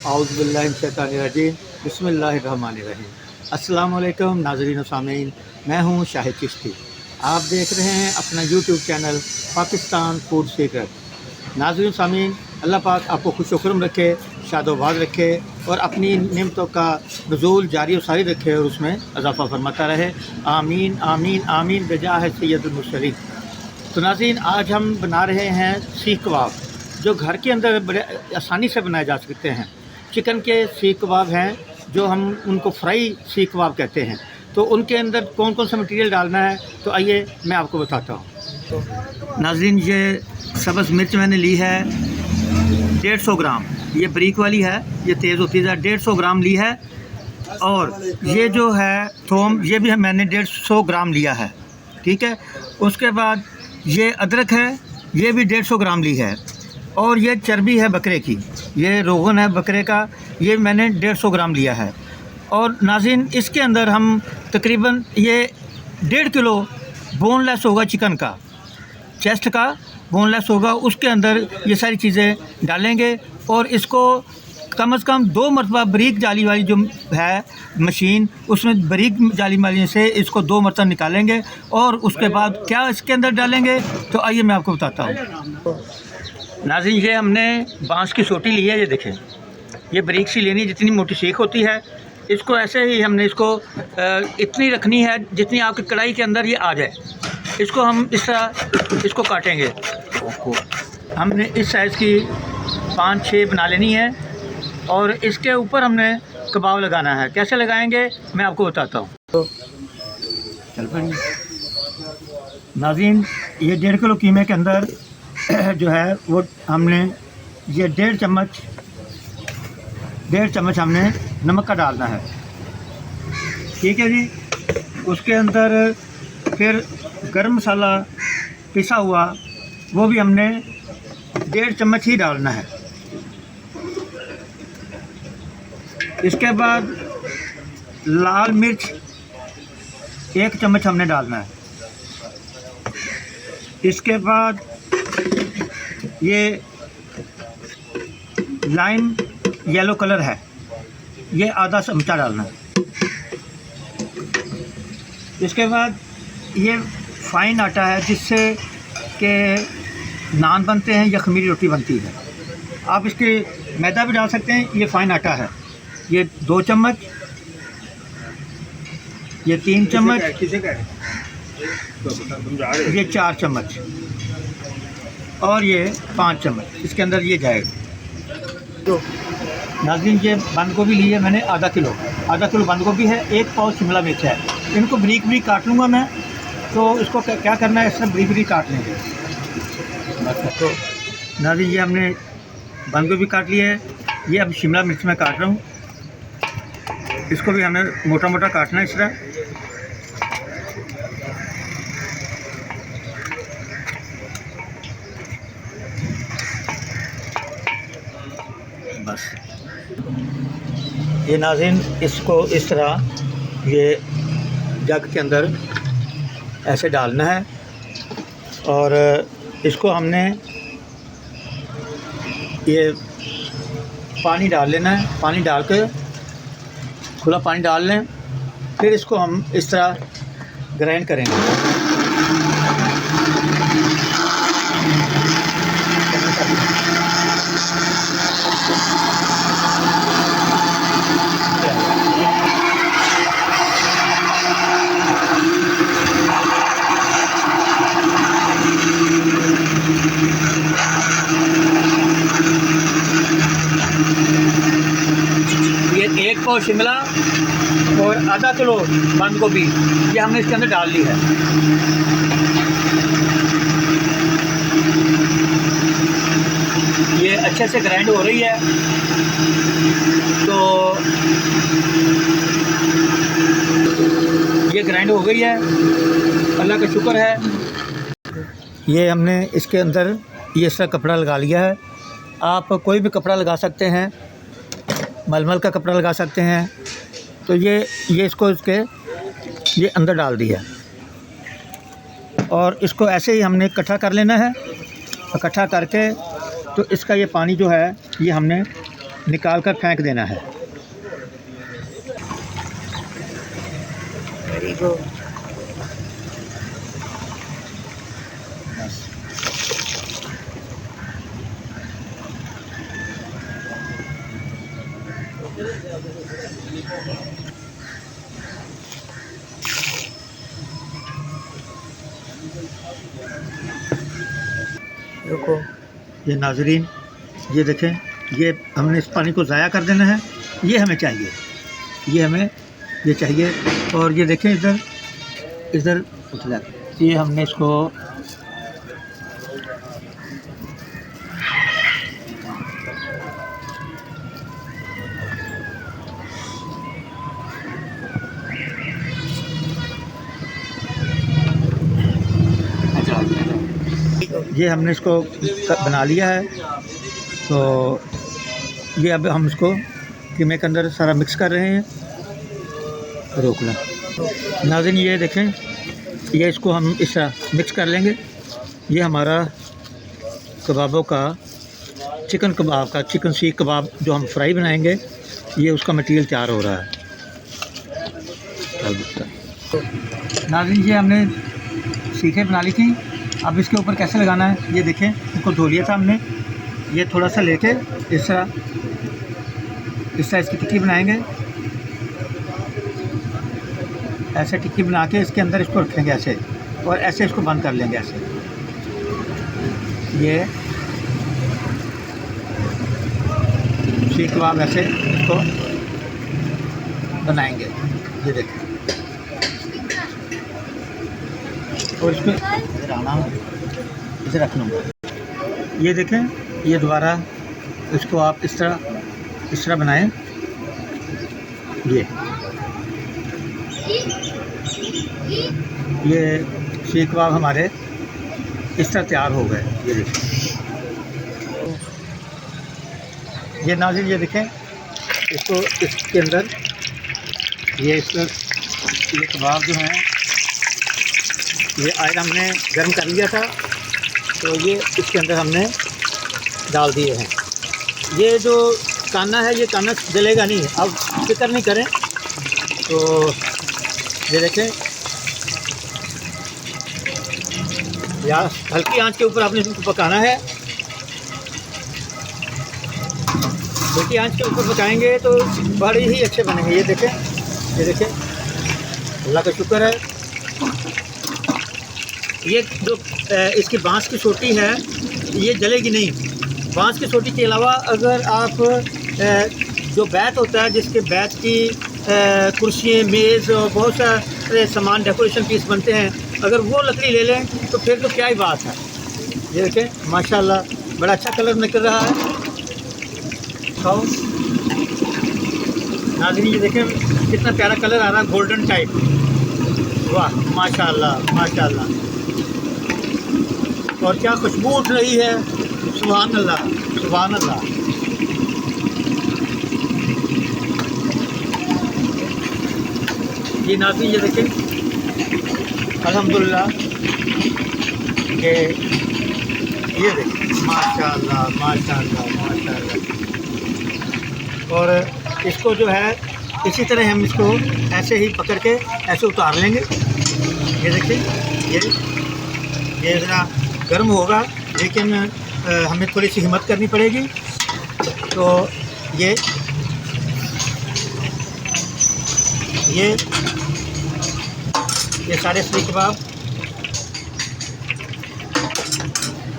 औज़ुबिल्लाहिमिनश्शैतानिर्रजीम बिस्मिल्लाहिर्रहमानिर्रहीम। अस्सलाम वालेकुम नाज़रीन व सामीन, मैं हूँ शाहिद चिश्ती। आप देख रहे हैं अपना YouTube channel Pakistan food secret. नाज़रीन सामीन, अल्लाह पाक आपको खुश-ओ-खुर्म रखे, शादोबाद रखे और अपनी नेमतों का नुज़ूल जारी और सारी रखे और उसमें इज़ाफ़ा फरमाता रहे। आमीन आमीन आमीन बिजाह सय्यदुल मुरसलीन। तो नाज़रीन, आज हम बना रहे हैं सीख कबाब, जो घर के अंदर बड़े आसानी से बनाए जा सकते हैं। चिकन के सीख कबाब हैं, जो हम उनको फ्राई सीख कबाब कहते हैं। तो उनके अंदर कौन कौन सा मटीरियल डालना है, तो आइए मैं आपको बताता हूँ। नाज़रीन, ये सब्ज़ मिर्च मैंने ली है 150 ग्राम, ये बरीक वाली है, ये तेज़ होती है, 150 ग्राम ली है। और ये जो है थोम, ये भी मैंने 150 ग्राम लिया है, ठीक है। उसके बाद ये अदरक है, ये भी 150 ग्राम ली है। और ये चर्बी है बकरे की, ये रोगन है बकरे का, ये मैंने 150 ग्राम लिया है। और नाज़रीन, इसके अंदर हम तकरीबन ये 1.5 किलो बोनलेस होगा चिकन का, चेस्ट का बोनलेस होगा, उसके अंदर ये सारी चीज़ें डालेंगे। और इसको कम से कम 2 मरतबा बारीक जाली वाली जो है मशीन, उसमें बारीक जाली वाली से इसको 2 मरतबा निकालेंगे। और उसके बाद क्या इसके अंदर डालेंगे, तो आइए मैं आपको बताता हूँ। नाज़रीन, ये हमने बांस की सोटी ली है, ये देखें, ये बारीक सी लेनी, जितनी मोटी सीख होती है। इसको ऐसे ही हमने इसको इतनी रखनी है जितनी आपकी कढ़ाई के अंदर ये आ जाए। इसको हम इस तरह इसको काटेंगे। हमने इस साइज़ की 5-6 बना लेनी है और इसके ऊपर हमने कबाब लगाना है। कैसे लगाएंगे मैं आपको बताता हूँ। तो चल पड़िए। नाज़रीन, ये 1.5 किलो कीमे के अंदर जो है वो हमने ये 1.5 चम्मच हमने नमक का डालना है, ठीक है जी। उसके अंदर फिर गरम मसाला पिसा हुआ, वो भी हमने 1.5 चम्मच ही डालना है। इसके बाद लाल मिर्च 1 चम्मच हमने डालना है। इसके बाद ये लाइम येलो कलर है, ये आधा चमचा डालना है। इसके बाद ये फ़ाइन आटा है, जिससे कि नान बनते हैं या खमीरी रोटी बनती है। आप इसके मैदा भी डाल सकते हैं। ये फ़ाइन आटा है, ये 2 चम्मच, ये 3 चम्मच, ये 4 चम्मच और ये 5 चम्मच इसके अंदर ये जाएगा। तो नाज़रीन, ये बंद गोभी ली है मैंने आधा किलो बंद गोभी है, 1 पाव शिमला मिर्च है। इनको बारीक बारीक काट लूँगा मैं। तो इसको क्या करना है, इसमें बारीक बारीक काट लेंगे। तो नाज़रीन, ये हमने बंद गोभी काट ली है, ये अब शिमला मिर्च में काट रहा हूँ। इसको भी हमें मोटा मोटा काटना है इस तरह। बस ये नाज़रीन, इसको इस तरह ये जग के अंदर ऐसे डालना है और इसको हमने ये पानी डाल लेना है। पानी डाल के खुला पानी डाल लें, फिर इसको हम इस तरह ग्राइंड करेंगे। ये 1 पाव शिमला और आधा किलो बंद गोभी ये हमने इसके अंदर डाल ली है। ये अच्छे से ग्राइंड हो रही है। तो ये ग्राइंड हो गई है, अल्लाह का शुक्र है। ये हमने इसके अंदर ये इसका कपड़ा लगा लिया है। आप कोई भी कपड़ा लगा सकते हैं, मलमल का कपड़ा लगा सकते हैं। तो ये इसको इसके ये अंदर डाल दिया और इसको ऐसे ही हमने इकट्ठा कर लेना है। इकट्ठा करके तो इसका ये पानी जो है ये हमने निकाल कर फेंक देना है। Very good. रुको। ये नाजरीन ये देखें, ये हमने इस पानी को ज़ाया कर देना है, ये हमें चाहिए, ये हमें ये चाहिए। और ये देखें इधर इधर ये हमने इसको ये हमने इसको बना लिया है। तो ये अब हम इसको कीमे के अंदर सारा मिक्स कर रहे हैं। रोक ला नाज़रीन, ये देखें, ये इसको हम इस तरह मिक्स कर लेंगे। ये हमारा कबाबों का चिकन कबाब का चिकन सीख कबाब जो हम फ्राई बनाएंगे, ये उसका मटेरियल तैयार हो रहा है। नाज़रीन ये हमने सीखें बना ली थी। अब इसके ऊपर कैसे लगाना है ये देखें, इनको धो लिया था हमने। ये थोड़ा सा लेके इस तरह इसकी टिक्की बनाएंगे। ऐसे टिक्की बना के इसके अंदर इसको रखेंगे ऐसे, और ऐसे इसको बंद कर लेंगे ऐसे। ये सीख कबाब ऐसे इसको बनाएंगे, ये देखें। और इसमें इसे रख लूँगा। ये देखें, ये दोबारा इसको आप इस तरह बनाएं। ये सीख कबाब हमारे इस तरह तैयार हो गए। ये देखें, ये नाज़रीन ये देखें, इसको इसके अंदर ये कबाब जो हैं ये आयल हमने गर्म कर लिया था, तो ये इसके अंदर हमने डाल दिए हैं। ये जो काना है ये काना जलेगा नहीं, अब फिक्र नहीं करें। तो ये देखें, या हल्की आंच के ऊपर आपने इसको पकाना है। हल्की आंच के ऊपर पकाएंगे तो बड़े ही अच्छे बनेंगे। ये देखें, अल्लाह का शुक्र है। ये जो इसकी बांस की सोटी है ये जलेगी नहीं। बांस की सोटी के अलावा अगर आप जो बैत होता है, जिसके बैत की कुर्सियाँ, मेज़ और बहुत सारे सामान डेकोरेशन पीस बनते हैं, अगर वो लकड़ी ले लें तो फिर तो क्या ही बात है। ये देखें माशाल्लाह बड़ा अच्छा कलर निकल रहा है। खाओ नाज़रीन, ये देखें कितना प्यारा कलर आ रहा है, गोल्डन टाइप। वाह माशाल्लाह माशाल्लाह, और क्या खुशबू उठ रही है। सुभान अल्लाह सुभान अल्लाह। ये नाज़रीन ये देखें, अल्हम्दुलिल्लाह कि ये देखें माशाल्लाह माशाल्लाह माशाल्लाह। और इसको जो है इसी तरह हम इसको ऐसे ही पकड़ के ऐसे उतार लेंगे। ये देखिए, ये ज़रा गर्म होगा, लेकिन हमें थोड़ी सी हिम्मत करनी पड़ेगी। तो ये सारे सीख कबाब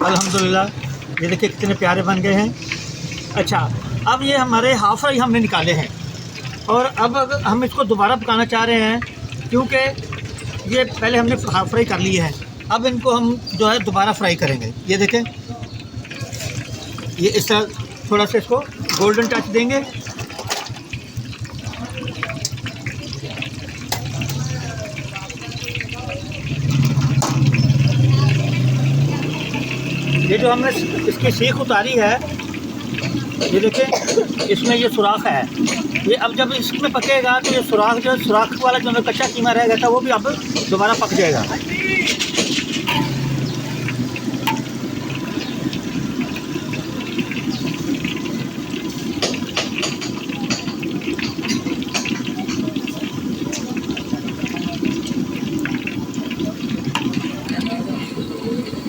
अल्हम्दुलिल्लाह ये देखिए कितने प्यारे बन गए हैं। अच्छा, अब ये हमारे हाफ फ्राई हमने निकाले हैं, और अब अगर हम इसको दोबारा पकाना चाह रहे हैं, क्योंकि ये पहले हमने हाफ फ्राई कर लिए हैं, अब इनको हम जो है दोबारा फ्राई करेंगे। ये देखें, ये इस तरह थोड़ा सा इसको गोल्डन टच देंगे। ये जो हमने इसकी सीख उतारी है, ये देखें इसमें ये सुराख है। ये अब जब इसमें पकेगा तो ये सुराख वाला जो हमें कच्चा कीमा रहेगा था वो भी अब दोबारा पक जाएगा।